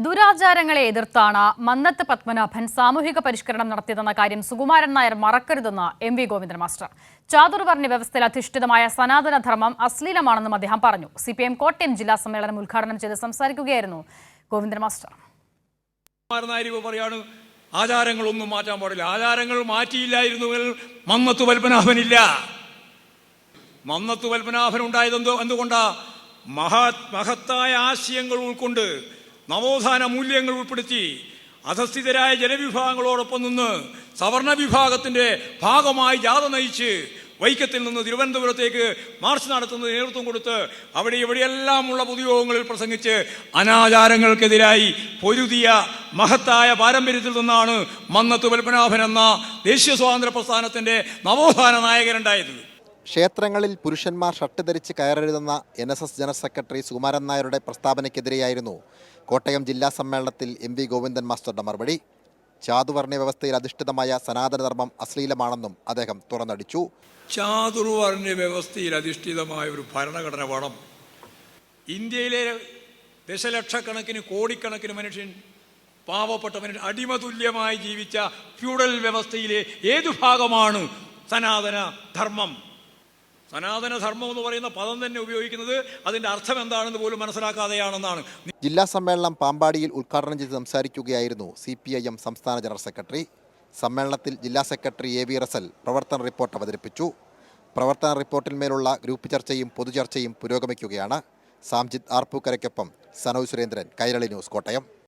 ദുരാചാരങ്ങളെ എതിർത്താണ് മന്നത്ത് പത്മനാഭൻ സാമൂഹിക പരിഷ്കരണം നടത്തിയതെന്ന കാര്യം സുകുമാരൻ നായർ മറക്കരുതെന്ന് എം.വി. ഗോവിന്ദൻ മാസ്റ്റർ. ചാതുർവർണ്ണ വ്യവസ്ഥയിൽ അധിഷ്ഠിതമായ സനാതനധർമ്മം അശ്ലീലമാണെന്നും അദ്ദേഹം പറഞ്ഞു. CPM കോട്ടയം ജില്ലാ സമ്മേളനം ഉദ്ഘാടനം ചെയ്ത് സംസാരിക്കുകയായിരുന്നു ഗോവിന്ദൻ മാസ്റ്റർ. ആചാരങ്ങളൊന്നും മാറ്റാൻ പാടില്ല. ആചാരങ്ങൾ മാറ്റിയില്ലായിരുന്നുവെങ്കിൽ മന്നത്ത് പത്മനാഭനില്ല. മന്നത്ത് പത്മനാഭൻ ഉണ്ടായതെന്തോ എന്തുകൊണ്ടാ? മഹത്തായ ആശയങ്ങൾ ഉൾക്കൊണ്ട് നവോത്ഥാന മൂല്യങ്ങൾ ഉൾപ്പെടുത്തി അധസ്ഥിതരായ ജനവിഭാഗങ്ങളോടൊപ്പം നിന്ന് സവർണ വിഭാഗത്തിന്റെ ഭാഗമായി ജാഥ നയിച്ച് വൈക്കത്തിൽ നിന്ന് തിരുവനന്തപുരത്തേക്ക് മാർച്ച് നടത്തുന്നത് നേതൃത്വം കൊടുത്ത് അവിടെ ഇവിടെയെല്ലാമുള്ള പൊതുയോഗങ്ങളിൽ പ്രസംഗിച്ച് അനാചാരങ്ങൾക്കെതിരായി പൊരുതിയ മഹത്തായ പാരമ്പര്യത്തിൽ നിന്നാണ് മന്നത്ത് പത്മനാഭൻ എന്ന ദേശീയ സ്വാതന്ത്ര്യ പ്രസ്ഥാനത്തിന്റെ നവോത്ഥാന നായകനുണ്ടായത്. ക്ഷേത്രങ്ങളിൽ പുരുഷന്മാർ ഷർട്ട് ധരിച്ച് കയറരുതെന്ന NSS ജനറൽ സെക്രട്ടറി സുകുമാരൻ നായരുടെ പ്രസ്താവനയ്ക്കെതിരെയായിരുന്നു കോട്ടയം ജില്ലാ സമ്മേളനത്തിൽ M.V. ഗോവിന്ദൻ മാസ്റ്ററുടെ മറുപടി. ചാതുവർണ്ണ വ്യവസ്ഥയിൽ അധിഷ്ഠിതമായ സനാതനധർമ്മം അശ്ലീലമാണെന്നും അദ്ദേഹം തുറന്നടിച്ചു. ചാതുർവർണ്ണ വ്യവസ്ഥയിൽ അധിഷ്ഠിതമായ ഒരു ഭരണഘടന വേണം. ഇന്ത്യയിലെ ദശലക്ഷക്കണക്കിന് കോടിക്കണക്കിന് മനുഷ്യൻ, പാവപ്പെട്ട മനുഷ്യൻ, അടിമതുല്യമായി ജീവിച്ച ഫ്യൂഡൽ വ്യവസ്ഥയിലെ ഏതു ഭാഗമാണ് സനാതന ധർമ്മം? സനാതന ധർമ്മം എന്ന് പറയുന്ന പദം തന്നെ ഉപയോഗിക്കുന്നത് അതിന്റെ അർത്ഥം എന്താണെന്ന് പോലും മനസ്സിലാക്കാതെയാണെന്നാണ്. ജില്ലാ സമ്മേളനം പാമ്പാടിയിൽ ഉദ്ഘാടനം ചെയ്ത് സംസാരിക്കുകയായിരുന്നു CPIM സംസ്ഥാന ജനറൽ സെക്രട്ടറി. സമ്മേളനത്തിൽ ജില്ലാ സെക്രട്ടറി A.V. റസൽ പ്രവർത്തന റിപ്പോർട്ട് അവതരിപ്പിച്ചു. പ്രവർത്തന റിപ്പോർട്ടിന്മേലുള്ള ഗ്രൂപ്പ് ചർച്ചയും പൊതുചർച്ചയും പുരോഗമിക്കുകയാണ്. സാംജിത് ആർപ്പൂക്കരയ്ക്കൊപ്പം സനോജ് സുരേന്ദ്രൻ, കൈരളി ന്യൂസ്, കോട്ടയം.